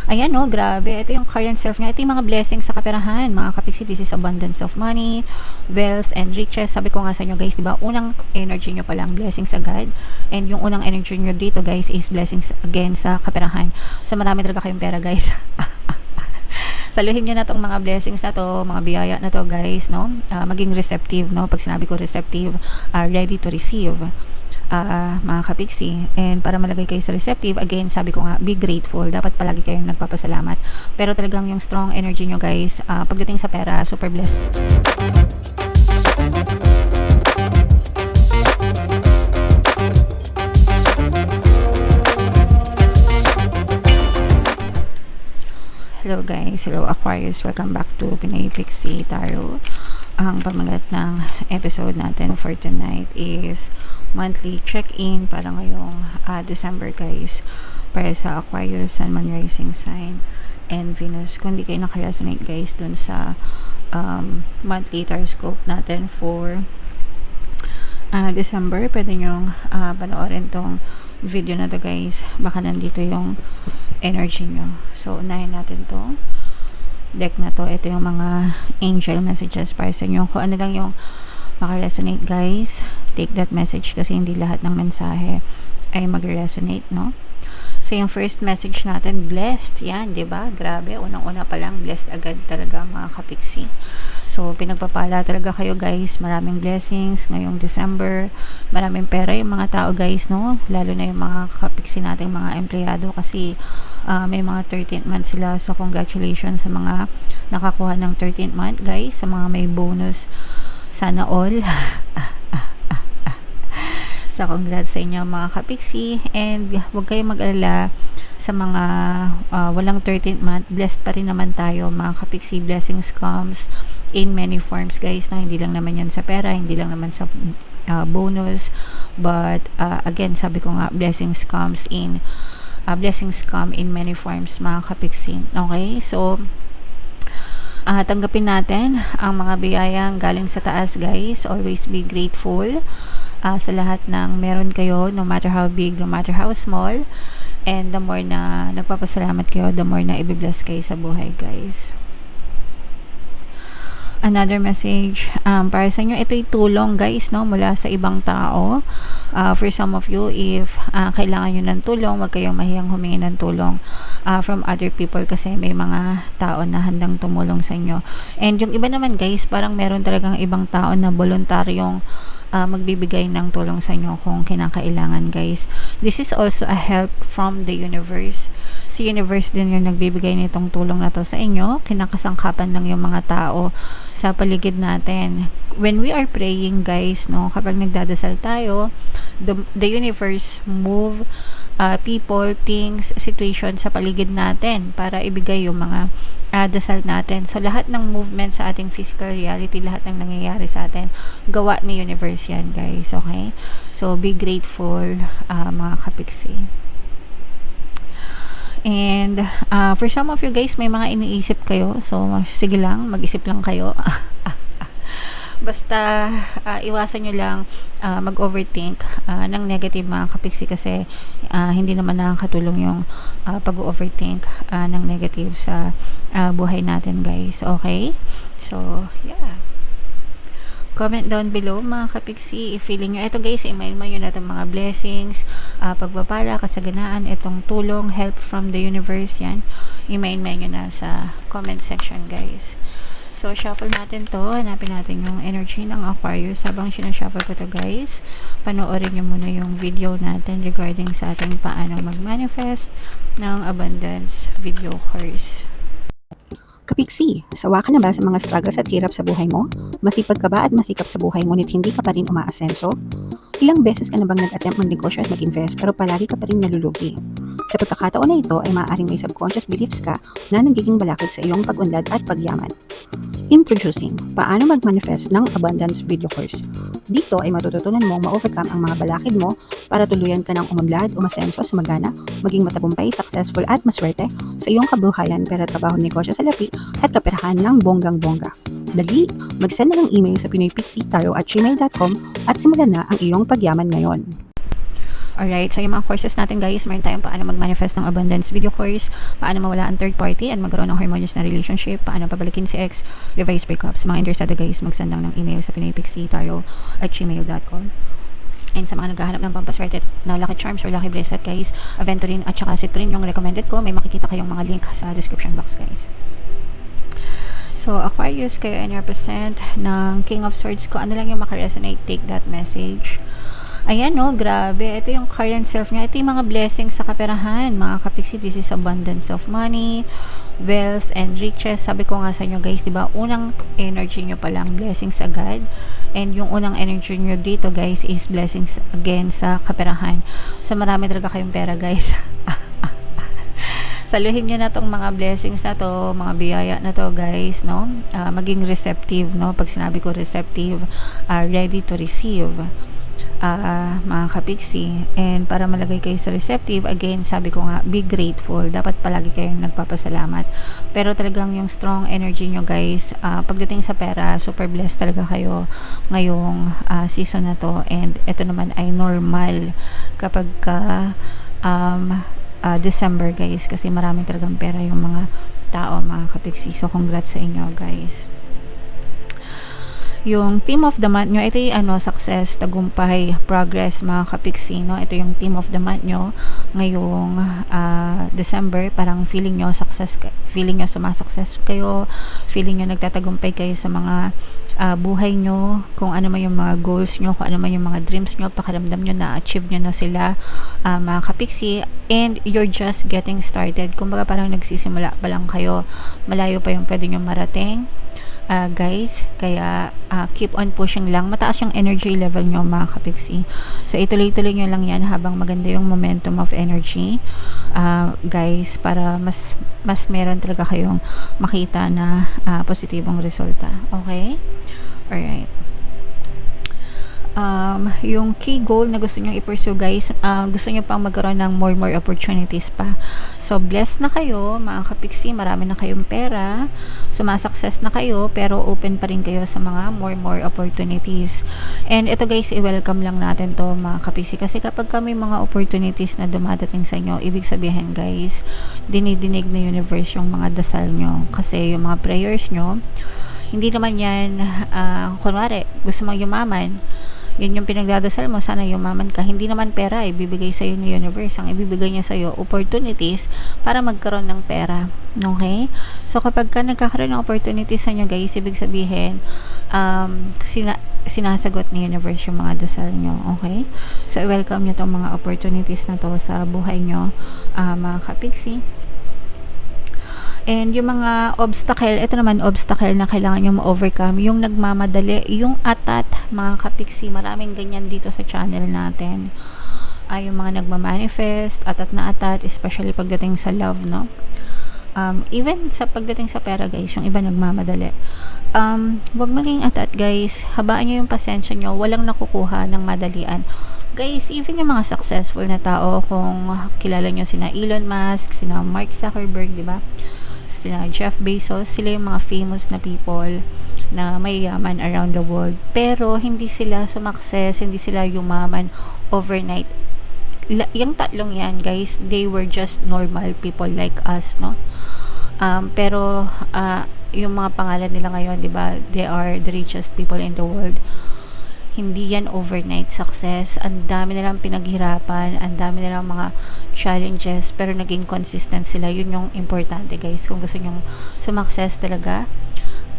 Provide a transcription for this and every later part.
Ayan no, grabe. Ito yung current self niya. Ito yung mga blessings sa kaperahan. Mga kapiksi, this is abundance of money, wealth, and riches. Sabi ko nga sa inyo guys, di ba? Unang energy nyo pala ang blessings agad. And yung unang energy nyo dito guys is blessings again sa kaperahan. So marami talaga kayong pera guys. Saluhin nyo na tong mga blessings na to, mga biyaya na to guys, no? Maging receptive, no? Pag sinabi ko receptive, ready to receive. Mga kapiksi, and para malagay kayo sa receptive, again sabi ko nga, be grateful, dapat palagi kayong nagpapasalamat, pero talagang yung strong energy nyo guys, pagdating sa pera, super blessed. Hello guys, hello Aquarius, welcome back to Pinoy Pixie Tarot. Ang pamagat ng episode natin for tonight is monthly check-in para ngayong December guys, para sa Aquarius, Sun, Moon, Rising sign, and Venus. Kung di kayo nakaresonate guys dun sa monthly horoscope natin for December, pwede nyong panoorin tong video na to guys, baka nandito yung energy nyo. So unahin natin to deck na to. Ito yung mga angel messages para sa inyo. Kung ano lang yung makaresonate guys, take that message kasi hindi lahat ng mensahe ay mag-resonate, no? So yung first message natin, blessed. Yan, di ba? Grabe, unang-una pa lang blessed agad talaga mga kapiksi. So pinagpapala talaga kayo guys, maraming blessings ngayong December, maraming pera yung mga tao guys, no? Lalo na yung mga kapiksi nating mga empleyado kasi may mga 13th month sila. So congratulations sa mga nakakuha ng 13th month guys, sa mga may bonus, sana all. So congrats sa inyo mga kapiksi, and huwag kayong mag-alala sa mga walang 13th month, blessed pa rin naman tayo mga kapiksi. Blessings comes in many forms guys, no? Hindi lang naman yan sa pera, hindi lang naman sa bonus, but again sabi ko nga, blessings come in many forms mga kapiksi. Okay, so tanggapin natin ang mga biyayang galing sa taas guys. Always be grateful sa lahat ng meron kayo, no matter how big, no matter how small, and the more na nagpapasalamat kayo, the more na i-bless kayo sa buhay guys. Another message para sa inyo, ito'y tulong guys, no, mula sa ibang tao. For some of you, if kailangan nyo ng tulong, wag kayong mahiyang humingi ng tulong from other people kasi may mga tao na handang tumulong sa inyo. And yung iba naman guys, parang meron talagang ibang tao na voluntaryong magbibigay ng tulong sa inyo kung kinakailangan guys. This is also a help from the universe. Si universe din yung nagbibigay nitong tulong na to sa inyo. Kinakasangkapan lang yung mga tao sa paligid natin. When we are praying guys, no, kapag nagdadasal tayo, the universe move people, things, situation sa paligid natin para ibigay yung mga dasal natin. So lahat ng movement sa ating physical reality, lahat ng nangyayari sa atin, gawa ni universe yan guys. Okay, so be grateful mga kapiksi. And for some of you guys, may mga iniisip kayo, so sige lang, mag-isip lang kayo. Basta iwasan nyo lang mag-overthink ng negative mga kapiksi kasi hindi naman nakakatulong yung pag-overthink ng negative sa buhay natin guys. Okay, so yeah, comment down below mga kapiksi if feeling nyo ito guys, i-mail mo yun na itong mga blessings, pagpapala, kasaganaan, itong tulong, help from the universe, yan, i-mail mo nyo na sa comment section guys. So shuffle natin to, hanapin natin yung energy ng Aquarius. Habang sinashuffle ko to guys, panoorin nyo muna yung video natin regarding sa ating paano mag-manifest ng abundance video course. Kapiksi, sawa ka na ba sa mga struggles at hirap sa buhay mo? Masipag ka ba at masikap sa buhay ngunit hindi ka pa rin umaasenso? Ilang beses ka na bang nag-attempt magnegosyo at mag-invest pero palagi ka pa rin nalulugi? Sa pagkakataon na ito ay maaaring may subconscious beliefs ka na nagiging balakid sa iyong pag-unlad at pagyaman. Introducing, paano mag-manifest ng abundance video course. Dito ay matututunan mong ma-overcome ang mga balakid mo para tuluyan ka ng umunlad, umasenso, sumagana, maging matagumpay, successful at maswerte sa iyong kabuhayan, pera, trabaho, negosyo, salapi at kaperahan ng bonggang-bongga. Dali, mag-send na ng email sa pinoypixietarot@gmail.com at simulan na ang iyong pagyaman ngayon. Alright, so yung mga courses natin guys, meron tayong paano mag-manifest ng abundance video course, paano mawala ang third party at magkaroon ng harmonious na relationship, paano pabalikin si ex, revise breakups. Mga interesado guys, mag-send lang ng email sa pinaypixitaro@gmail.com. And sa mga naghahanap ng pampaswerte na lucky charms or lucky bracelet guys, Aventurine at saka Citrine yung recommended ko. May makikita kayong mga link sa description box guys. So, Aquarius, kayo and your percent ng King of Swords ko. Ano lang yung makaresonate, take that message. Ayan no, grabe. Ito yung current self niya. Ito yung mga blessings sa kaperahan. Mga kapiksi, this is abundance of money, wealth, and riches. Sabi ko nga sa inyo guys, diba, unang energy nyo palang blessings agad. And yung unang energy nyo dito guys is blessings again sa kaperahan. So, marami talaga kayong pera guys. Saluhin nyo na tong mga blessings na to, mga biyaya na to guys, no? Maging receptive, no? Pag sinabi ko receptive, ready to receive. Mga kapiksi, and para malagay kayo sa receptive, again sabi ko nga, be grateful, dapat palagi kayong nagpapasalamat. Pero talagang yung strong energy nyo guys, pagdating sa pera, super blessed talaga kayo ngayong season na to. And ito naman ay normal kapag December guys, kasi maraming talagang pera yung mga tao, mga kapiksi. So congrats sa inyo guys. Yung theme of the month nyo, ito yung success, tagumpay, progress, mga kapiksi, no? Ito yung theme of the month nyo ngayong December. Parang feeling nyo success, feeling nyo sumasukses kayo, feeling nyo nagtatagumpay kayo sa mga buhay nyo, kung ano man yung mga goals nyo, kung ano man yung mga dreams nyo, pakiramdam nyo na-achieve nyo na sila, mga kapiksi, and you're just getting started. Kumbaga parang nagsisimula pa lang kayo, malayo pa yung pwede nyo marating. Guys, kaya keep on pushing lang. Mataas yung energy level nyo mga kapiksi. So ituloy-tuloy nyo lang yan habang maganda yung momentum of energy, guys, para mas meron talaga kayong makita na positibong resulta. Okay? Alright. Yung key goal na gusto nyo i-pursue guys, gusto nyo pang magkaroon ng more opportunities pa. So blessed na kayo mga kapiksi, marami na kayong pera, sumasukses na kayo, pero open pa rin kayo sa mga more opportunities. And ito guys, i-welcome lang natin to mga kapiksi, kasi kapag may mga opportunities na dumadating sa inyo, ibig sabihin guys, dinidinig na universe yung mga dasal nyo, kasi yung mga prayers nyo, hindi naman yan kunwari gusto mong yumaman, yun yung pinagdadasal mo, sana yumaman ka. Hindi naman pera ibibigay sa'yo ni universe. Ang ibibigay niya sa'yo, opportunities para magkaroon ng pera. Okay? So, kapag ka nagkakaroon ng opportunities sa inyo guys, ibig sabihin, sinasagot ni universe yung mga dasal nyo. Okay? So, welcome nyo tong mga opportunities na to sa buhay nyo, mga kapiksi. And yung mga obstacle, ito naman obstacle na kailangan nyo ma-overcome, yung nagmamadali, yung atat, mga kapiksi, maraming ganyan dito sa channel natin. Yung mga nagmamanifest, atat na atat, especially pagdating sa love, no? Even sa pagdating sa pera guys, yung iba nagmamadali. Huwag maging atat guys, habaan nyo yung pasensya nyo, walang nakukuha ng madalian. Guys, even yung mga successful na tao, kung kilala nyo sina Elon Musk, sina Mark Zuckerberg, di ba? Sina Jeff Bezos, sila yung mga famous na people na mayayaman around the world. Pero hindi sila sumakses, hindi sila yumaman overnight. Yung tatlong yan, guys, they were just normal people like us, no? Pero yung mga pangalan nila ngayon, di ba? They are the richest people in the world. Hindi yan overnight success. Ang dami nilang pinaghirapan, ang dami nilang mga challenges, pero naging consistent sila. Yun yung importante guys. Kung gusto nyong sumakses talaga,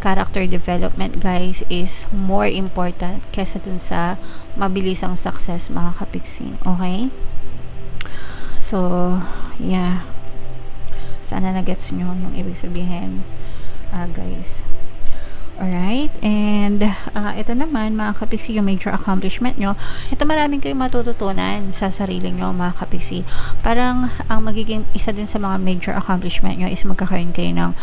character development guys is more important kesa dun sa mabilisang success mga kapiksi. Okay? So, yeah. Sana na-gets nyo yung ibig sabihin, guys. Alright, and ito naman mga kapiksi, yung major accomplishment nyo. Ito maraming kayong matututunan sa sarili nyo mga kapiksi. Parang ang magiging isa din sa mga major accomplishment nyo is magkakaroon kayo ng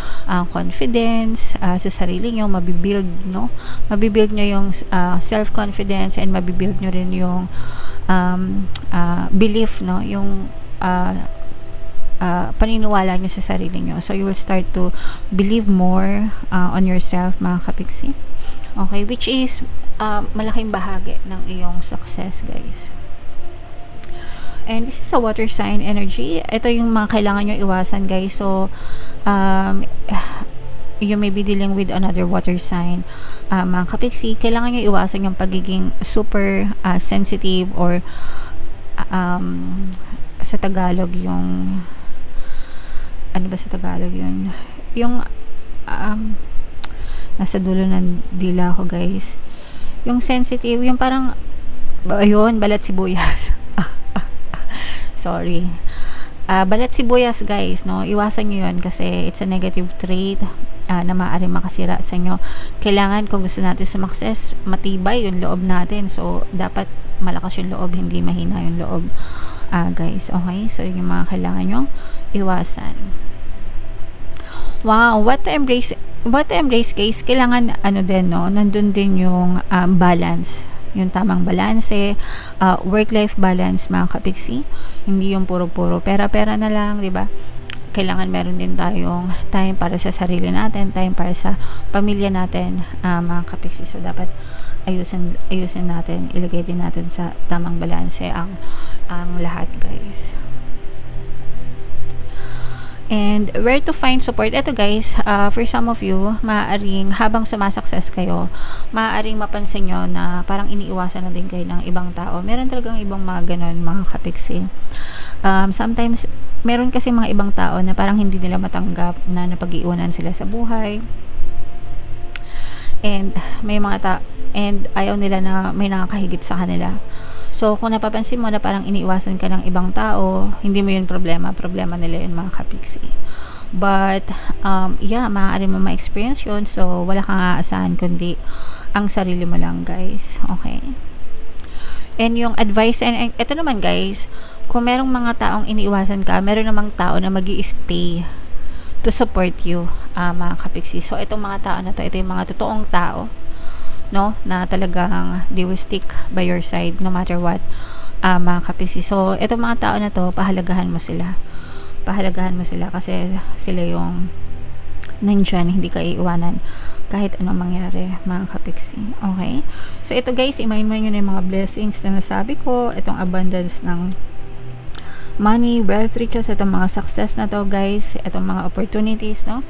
confidence sa sarili nyo, mabibuild, no? Mabibuild nyo yung self-confidence, and mabibuild nyo rin yung belief, no? Yung paniniwala nyo sa sarili nyo. So, you will start to believe more on yourself, mga kapiksi. Okay? Which is malaking bahagi ng iyong success, guys. And this is a water sign energy. Ito yung mga kailangan nyo iwasan, guys. So, you may be dealing with another water sign. Mga kapiksi, kailangan nyo iwasan yung pagiging super sensitive or sa Tagalog yung ano ba sa Tagalog yun? Yung nasa dulo ng dila ko, guys. Yung sensitive, yung parang ayun, balat sibuyas. Sorry. Balat sibuyas, guys, no? Iwasan nyo yun kasi it's a negative trait na maaaring makasira sa inyo. Kailangan kung gusto natin sumakses, matibay yung loob natin. So, dapat malakas yung loob, hindi mahina yung loob. Guys, okay? So, yung mga kailangan nyo iwasan. Wow, what to embrace, guys, kailangan ano din, no? Nandun din yung balance. Yung tamang balanse, work-life balance, mga kapiksi. Hindi yung puro-puro pera-pera na lang, di ba? Kailangan meron din tayong time para sa sarili natin, time para sa pamilya natin, mga kapiksi. So, dapat ayusin natin, ilagay din natin sa tamang balanse ang lahat, guys. And where to find support? Ito, guys, for some of you, maaaring habang sumasakses kayo, maaaring mapansin nyo na parang iniiwasan na din kayo ng ibang tao. Meron talagang ibang mga ganon, mga kapiksi. Sometimes, meron kasi mga ibang tao na parang hindi nila matanggap na napag-iwanan sila sa buhay. And may mga and ayaw nila na may nakakahigit sa kanila. So, kung napapansin mo na parang iniiwasan ka ng ibang tao, hindi mo yun problema nila yun, mga kapiksi. But, maaari mo ma-experience yun. So, wala kang aasahan kundi ang sarili mo lang, guys. Okay? And yung advice, and ito naman, guys, kung merong mga taong iniiwasan ka, meron namang tao na magi-stay to support you, mga kapiksi. So, itong mga tao na to, ito yung mga totoong tao, no, na talagang they will stick by your side no matter what, mga kapiksi. So, itong mga tao na to, pahalagahan mo sila kasi sila yung nandyan, hindi ka iiwanan kahit anong mangyari, mga kapiksi. Okay? So, ito, guys, i-mind mo nyo na yung mga blessings na nasabi ko, itong abundance ng money, wealth, riches, itong mga success na to, guys, itong mga opportunities, no?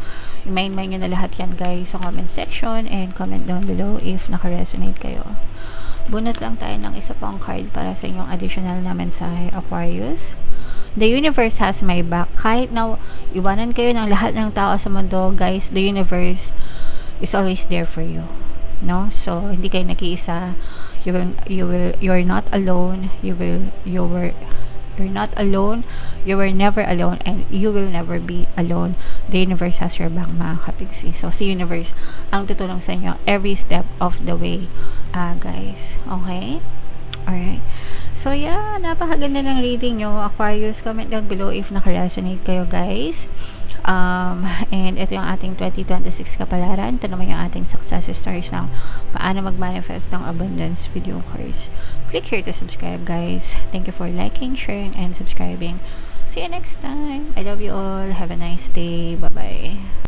I-mind nyo na lahat yan, guys, sa comment section and comment down below if naka-resonate kayo. Bunot lang tayo ng isa pang card para sa inyong additional na mensahe, Aquarius. The universe has my back. Kahit na iwanan kayo ng lahat ng tao sa mundo, guys, the universe is always there for you. No? So, hindi kayo nag-iisa. You're not alone. You're not alone, you were never alone, and you will never be alone. The universe has your back, mga kapiksi. So, si universe ang tutulong sa inyo every step of the way, guys. Okay? Alright. So, yeah, napakaganda ng reading nyo, Aquarius. Comment down below if naka-resonate kayo, guys. And ito yung ating 2026 kapalaran. Ito naman yung ating success stories ng paano mag-manifest ng abundance video course. Click here to subscribe, guys. Thank you for liking, sharing, and subscribing. See you next time. I love you all. Have a nice day. Bye-bye.